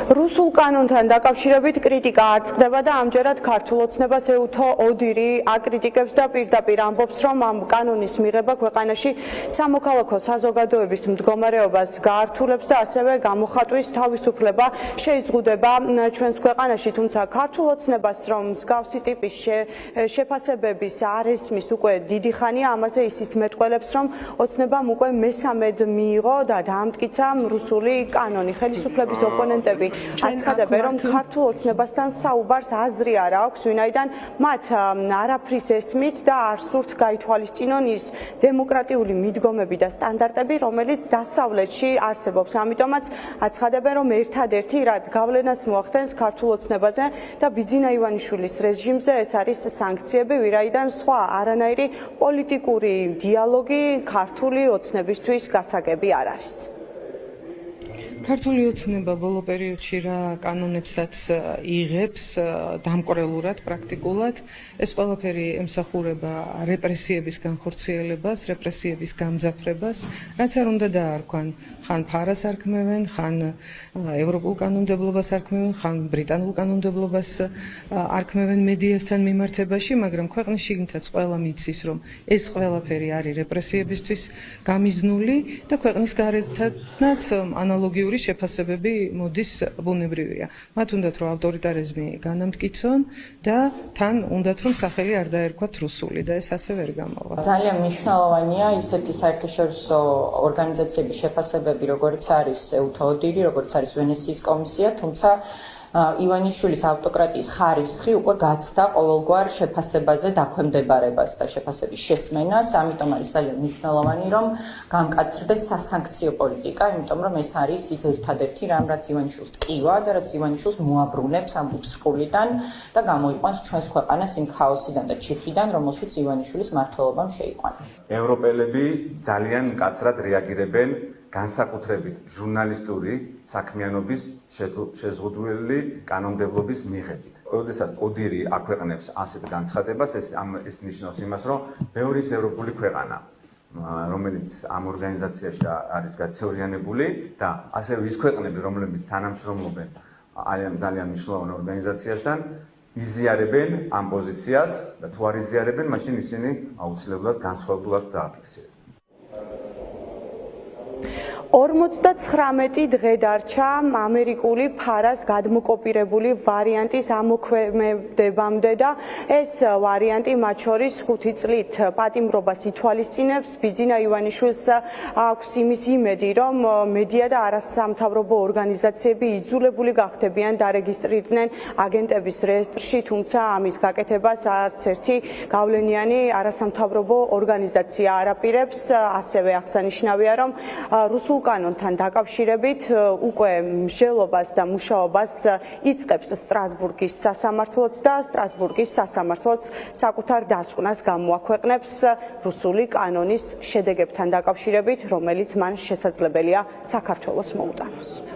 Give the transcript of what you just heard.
რუსულ კანონთან დაკავშირებით კრიტიკა არ წყდება და ამჯერად ქართულ ოცნებას ეუთო ოდირი აკრიტიკებს და პირდაპირ ამბობს, რომ ამ კანონის მიღება ქვეყანაში სამოქალაქო საზოგადოების მდგომარეობას გაართულებს და ასევე გამოხატვის თავისუფლება შეიზღუდება ჩვენს ქვეყანაში, თუმცა ქართულ ოცნებას, რომ მსგავსი ტიპის შეფასებების არ ესმის უკვე დიდი ხანია, ამაზე ისიც მეტყველებს, რომ ოცნებამ უკვე მესამედ მიიღო და დაამტკიცა რუსული კანონი. ხელისუფლების ოპონენტები აცხადებენ, რომ ქართულ ოცნებასთან საუბარს აზრი არ აქვს, ვინაიდან მათ არაფრის ესმით და არ სურთ გაითვალისწინონ ის დემოკრატიული მიდგომები და სტანდარტები, რომელიც დასავლეთში არსებობს. ამიტომაც აცხადებენ, რომ ერთადერთი, რაც გავლენას მოახდენს ქართულ ოცნებაზე და ბიძინა ივანიშვილის რეჟიმზე, ეს არის სანქციები, ვინაიდან სხვა არანაირი პოლიტიკური დიალოგი ქართული ოცნებისთვის გასაგები არ არის. ქართული ოცნება ბოლო პერიოდში რა კანონებსაც იღებს დამკვრელურად, პრაქტიკულად. ეს ყველაფერი ემსახურება რეპრესიების განხორციელებას, რეპრესიების გამძაფრებას, რაც არ უნდა დაარქვან. ხან ფარას არქმევენ, ხან ევროპულ კანონმდებლობას არქმევენ, ხან ბრიტანულ კანონმდებლობას არქმევენ მედიასთან მიმართებაში, მაგრამ ქვეყნის შიგნითაც ყველა მიცის, რომ ეს ყველაფერი არის რეპრესიებისთვის გამიზნული და ქვეყნის გარეთაც ანალოგიური შეფასებები მოდის ბუნებრივია. მათ უნდათ რომ ავტორიტარიზმი განამტკიცონ და თან უნდათ რომ სახელი არ დაერქვათ რუსული და ეს ასე ვერ გამოვა. ძალიან მნიშვნელოვანია ისეთი საერთაშორისო ორგანიზაციების შეფასებები, როგორც არის ეუთო ოდირი, როგორც არის ვენეციის კომისია, თუმცა ივანიშვილის ავტოკრატიის ხარისხი უკვე გაცდა ყოველგვარ შეფასებაზე დაქვემდებარებას და შეფასების შესმენას, ამიტომ არის ძალიან მნიშვნელოვანი, რომ გამკაცრდეს სასანქციო პოლიტიკა, იმიტომ რომ ეს არის ის ერთადერთი რამ, რაც ივანიშვილს ტკივა და რაც ივანიშვილს მოაბრუნებს ამ ბრწყულიდან და გამოიყვანს ჩვენს ქვეყანას იმ ქაოსიდან და ჩიხიდან, რომელშიც ივანიშვილის მმართველობამ შეიყვანა. ევროპელები ძალიან მკაცრად რეაგირებენ განსაკუთრებით ჟურნალისტური საქმიანობის შეზღუდული კანონმდებლობის მიღებით. როდესაც ოდირი აქვეყნებს ასეთ განცხადებას, ეს ნიშნავს იმას, რომ ბევრი ევროპული ქვეყანა, რომელიც ამ ორგანიზაციაში არის გაწევრიანებული და ასევე ის ქვეყნები, რომლებიც თანამშრომლობენ ძალიან მნიშვნელოვან ორგანიზაციასთან, იზიარებენ ამ პოზიციას და თუ არ იზიარებენ, მაშინ ისინი აუცილებლად განსხვავებულს დააფიქსირებენ. 59 დღე დარჩა ამერიკული ფარას გადმოკოპირებული ვარიანტის ამოქმედებამდე და ეს ვარიანტი მათ შორის 5 წლით პატიმრობას ითვალისწინებს. ბიძინა ივანიშვილს აქვს იმის იმედი, რომ მედია და არასამთავრობო ორგანიზაციები იძულებული გახდებიან დარეგისტრირდნენ აგენტების რეესტრში, თუმცა ამის გაკეთებას არც ერთი გავლენიანი არასამთავრობო ორგანიზაცია არ აპირებს. ასევე აღსანიშნავია, რომ რუსულ კანონთან დაკავშირებით უკვე მსჯელობას და მუშაობას იწყებს სტრასბურგის სასამართლოც და სტრასბურგის სასამართლოც საკუთარ დასკვნას გამოაქვეყნებს რუსული კანონის შედეგებთან დაკავშირებით, რომელიც მან შესაძლებელია საქართველოს მოუტანოს.